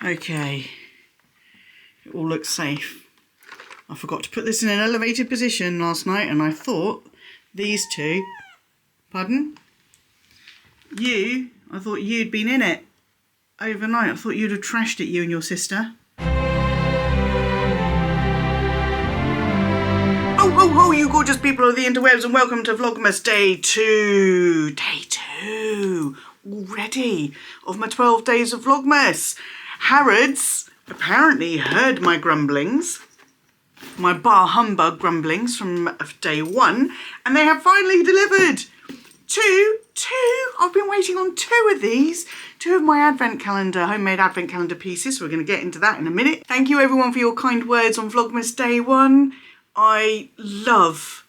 Okay, it all looks safe. I forgot to put this in an elevated position last night, and I thought these two, pardon? I thought you'd been in it overnight. I thought you'd have trashed it, you and your sister. Oh, you gorgeous people of the interwebs, and welcome to Vlogmas Day 2. Day 2 already of my 12 days of Vlogmas. Harrods apparently heard my grumblings, my bar humbug grumblings from day 1, and they have finally delivered two. I've been waiting on 2 of these, 2 of my advent calendar, homemade advent calendar pieces. So we're going to get into that in a minute. Thank you everyone for your kind words on Vlogmas Day 1. I love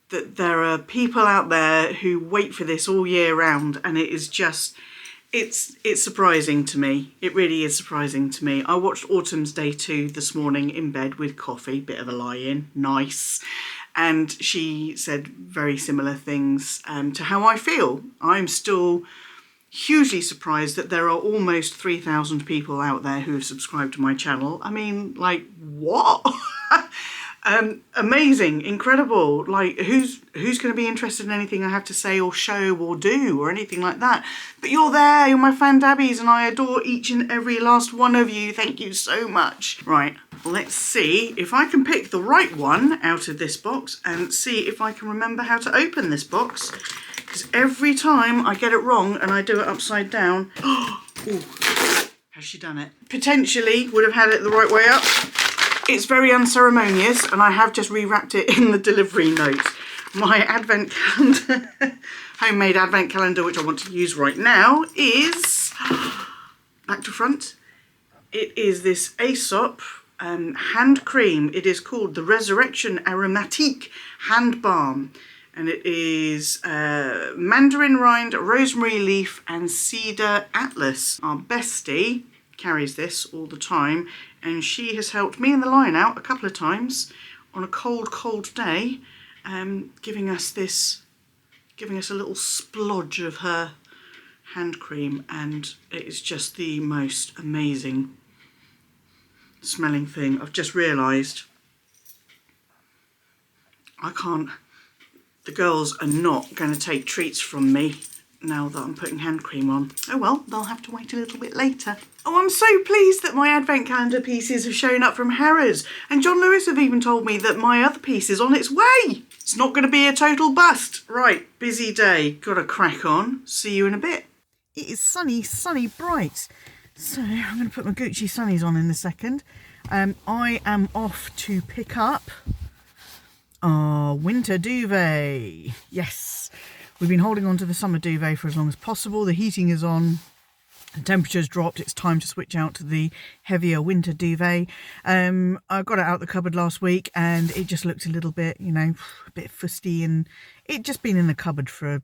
that there are people out there who wait for this all year round, and it is just, it's surprising to me. It really is surprising to me. I watched Autumn's Day 2 this morning in bed with coffee, bit of a lie-in, nice. And she said very similar things to how I feel. I'm still hugely surprised that there are almost 3,000 people out there who have subscribed to my channel. I mean, like, what? Amazing, incredible. Like, who's going to be interested in anything I have to say or show or do or anything like that? But you're there, you're my fan dabbies, and I adore each and every last one of you. Thank you so much. Right, let's see if I can pick the right one out of this box and see if I can remember how to open this box. Because every time I get it wrong and I do it upside down, ooh, has she done it? Potentially would have had it the right way up. It's very unceremonious, and I have just rewrapped it in the delivery note. My advent calendar, homemade advent calendar, which I want to use right now, is, back to front, it is this Aesop hand cream. It is called the Resurrection Aromatique Hand Balm, and it is mandarin rind, rosemary leaf, and cedar atlas. Our bestie carries this all the time, and she has helped me and the line out a couple of times on a cold day, giving us a little splodge of her hand cream, and it is just the most amazing smelling thing. I've just realised the girls are not going to take treats from me now that I'm putting hand cream on. Oh well, they'll have to wait a little bit later. Oh, I'm so pleased that my advent calendar pieces have shown up from Harrods, and John Lewis have even told me that my other piece is on its way. It's not going to be a total bust. Right, busy day, gotta crack on. See you in a bit. It is sunny, bright. So I'm going to put my Gucci sunnies on in a second. I am off to pick up our winter duvet. Yes. We've been holding on to the summer duvet for as long as possible. The heating is on, the temperature's dropped. It's time to switch out to the heavier winter duvet. I got it out the cupboard last week, and it just looked a little bit, you know, a bit fusty, and it'd just been in the cupboard for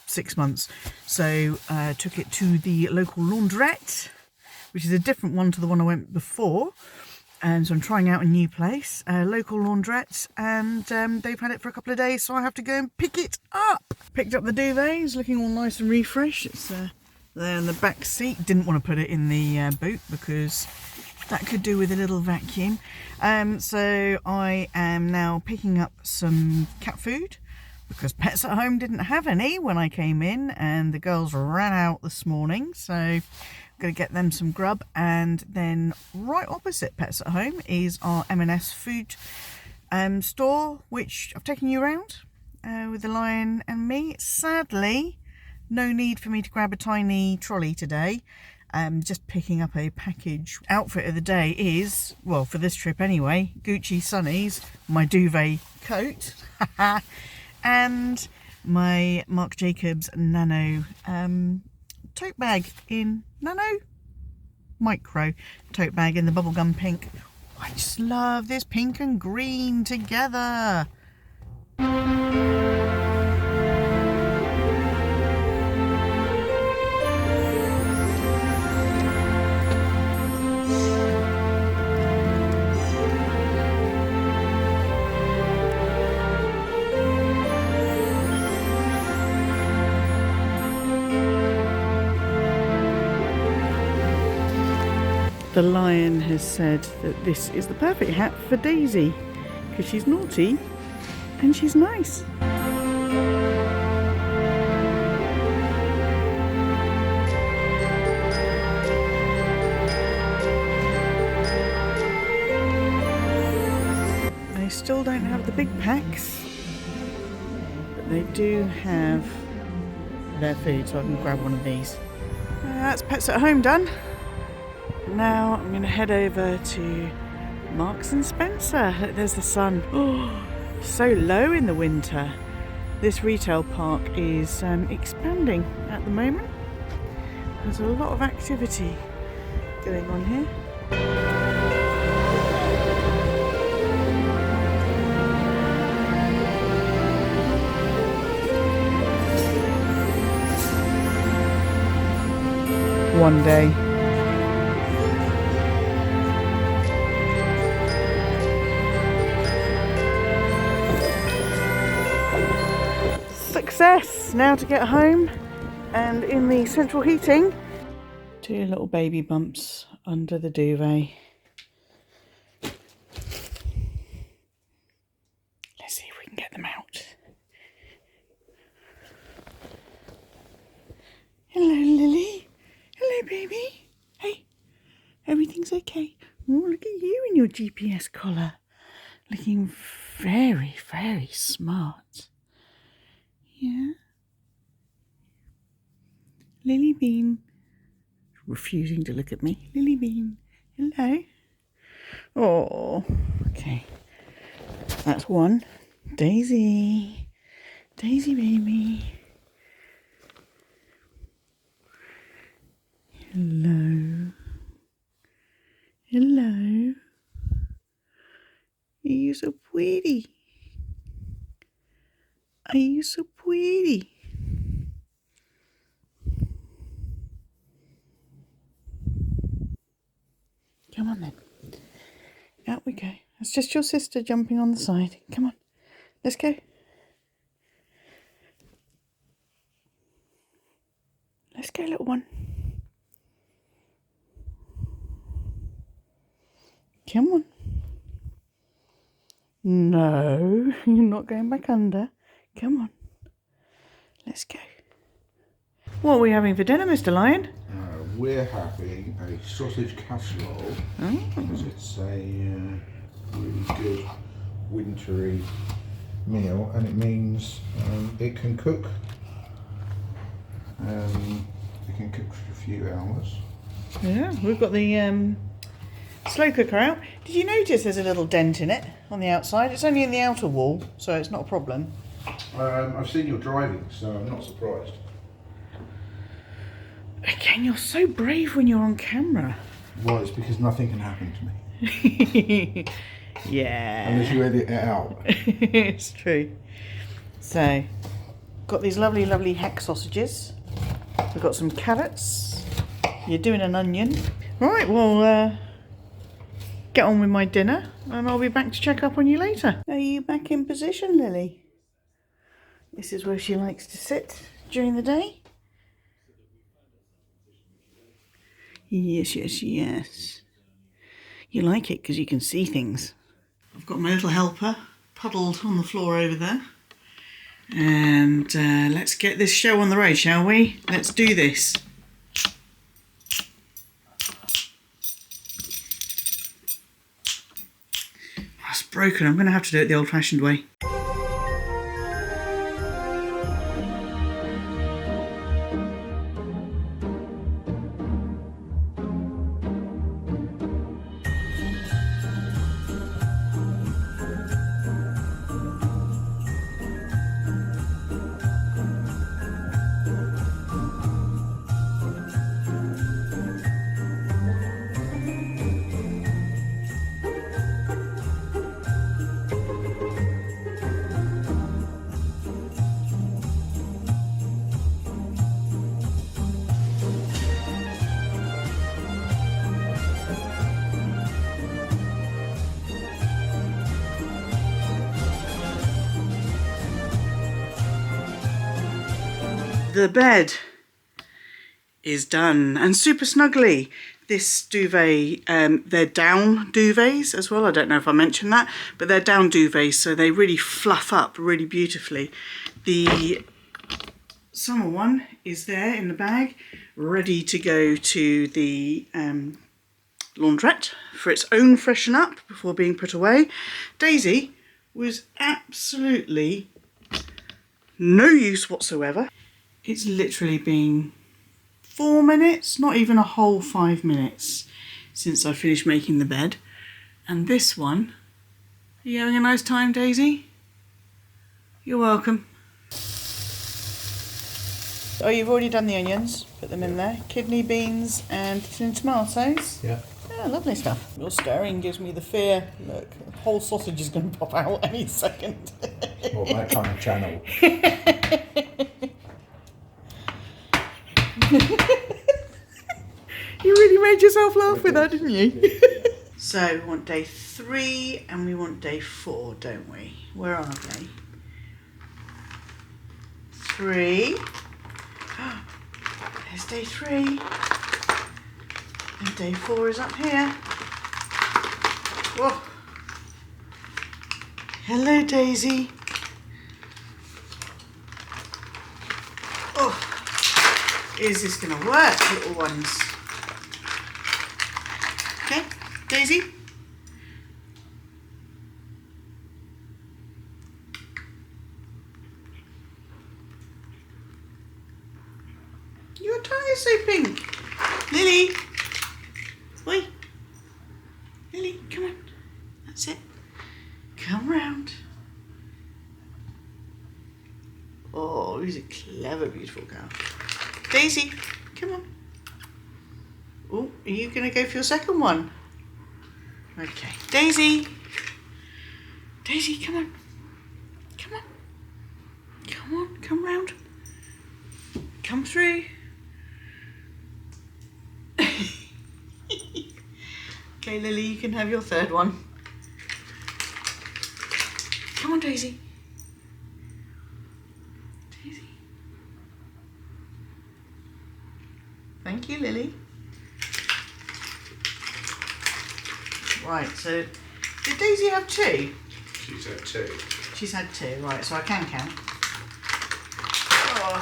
6 months. So I took it to the local laundrette, which is a different one to the one I went before. And so I'm trying out a new place, a local laundrette, and they've had it for a couple of days, so I have to go and pick it up. Picked up the duvet, it's looking all nice and refreshed. It's there in the back seat. Didn't want to put it in the boot because that could do with a little vacuum. So I am now picking up some cat food because Pets at Home didn't have any when I came in, and the girls ran out this morning, so going to get them some grub. And then right opposite Pets at Home is our M&S food store, which I've taken you around with the lion and me. Sadly, no need for me to grab a tiny trolley today. Just picking up a package. Outfit of the day is, well, for this trip anyway, Gucci sunnies, my duvet coat, and my Marc Jacobs Nano tote bag in Nano Micro tote bag in the bubblegum pink. I just love this pink and green together. The lion has said that this is the perfect hat for Daisy because she's naughty and she's nice. They still don't have the big packs, but they do have their food, so I can grab one of these. That's Pets at Home done. Now I'm going to head over to Marks and Spencer. Look, there's the sun. Oh, so low in the winter. This retail park is expanding at the moment. There's a lot of activity going on here. One day. Success! Now to get home and in the central heating. 2 little baby bumps under the duvet. Let's see if we can get them out. Hello, Lily. Hello, baby. Hey, everything's okay. Oh, look at you in your GPS collar. Looking very, very smart. Yeah. Lily Bean. Refusing to look at me. Lily Bean. Hello. Oh, okay. That's one. Daisy. Daisy baby. Hello. Hello. Are you so pretty? Are you so pretty? Come on then. Out we go. That's just your sister jumping on the side. Come on. Let's go. Let's go, little one. Come on. No, you're not going back under. Come on. Let's go. What are we having for dinner, Mr. Lion? We're having a sausage casserole because it's a really good wintry meal, and it means it can cook. It can cook for a few hours. Yeah, we've got the slow cooker out. Did you notice there's a little dent in it on the outside? It's only in the outer wall, so it's not a problem. I've seen you driving, so I'm not surprised. Again, you're so brave when you're on camera. Well, it's because nothing can happen to me. Yeah. Unless you edit it out. It's true. So, got these lovely, lovely hack sausages. We've got some carrots. You're doing an onion. Right, well, get on with my dinner and I'll be back to check up on you later. Are you back in position, Lily? This is where she likes to sit during the day. Yes, yes, yes. You like it because you can see things. I've got my little helper puddled on the floor over there. And let's get this show on the road, shall we? Let's do this. That's broken. I'm going to have to do it the old-fashioned way. The bed is done and super snuggly. this duvet, they're down duvets as well. I don't know if I mentioned that, but they're down duvets, so they really fluff up really beautifully. The summer one is there in the bag, ready to go to the laundrette for its own freshen up before being put away. Daisy was absolutely no use whatsoever. It's literally been 4 minutes, not even a whole 5 minutes since I finished making the bed. And this one, are you having a nice time, Daisy? You're welcome. Oh, you've already done the onions, put them in there. Kidney beans and tin tomatoes. Yeah. Yeah, lovely stuff. Your stirring gives me the fear. Look, the whole sausage is going to pop out any second. Well, that kind of channel. You really made yourself laugh with that, didn't you? So we want day 3 and we want day 4, don't we? Where are they? 3. There's day 3. And day 4 is up here. Whoa. Hello, Daisy. Oh, is this going to work, little ones? Okay, Daisy. Your tongue is so pink. Lily. Oi. Lily, come on. That's it. Come round. Oh, who's a clever, beautiful girl. Daisy, come on. Oh, are you going to go for your second one? Okay. Daisy. Daisy, come on. Come on. Come on, come round. Come through. Okay, Lily, you can have your third one. Come on, Daisy. Daisy. Thank you, Lily. Right, so did Daisy have 2? She's had 2. She's had 2, right, so I can count. Oh.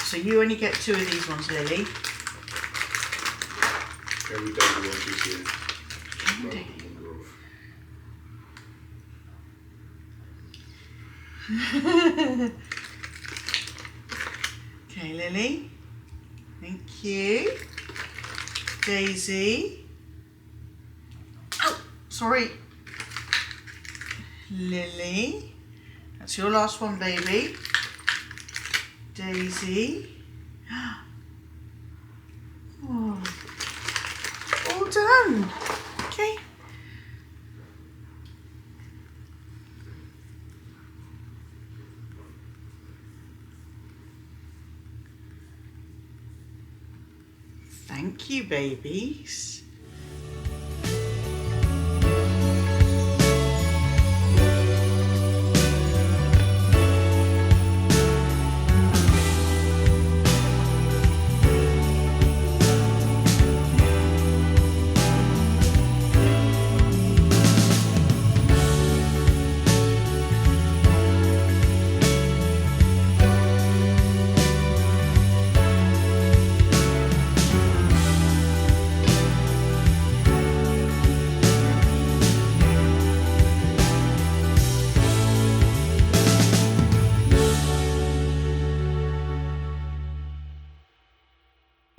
So you only get 2 of these ones, Lily. Every day we want you to. Come on, Daisy. Okay, Lily. Thank you. Daisy. Oh, sorry. Lily. That's your last one, baby. Daisy. Oh. All done. Okay. Thank you, babies.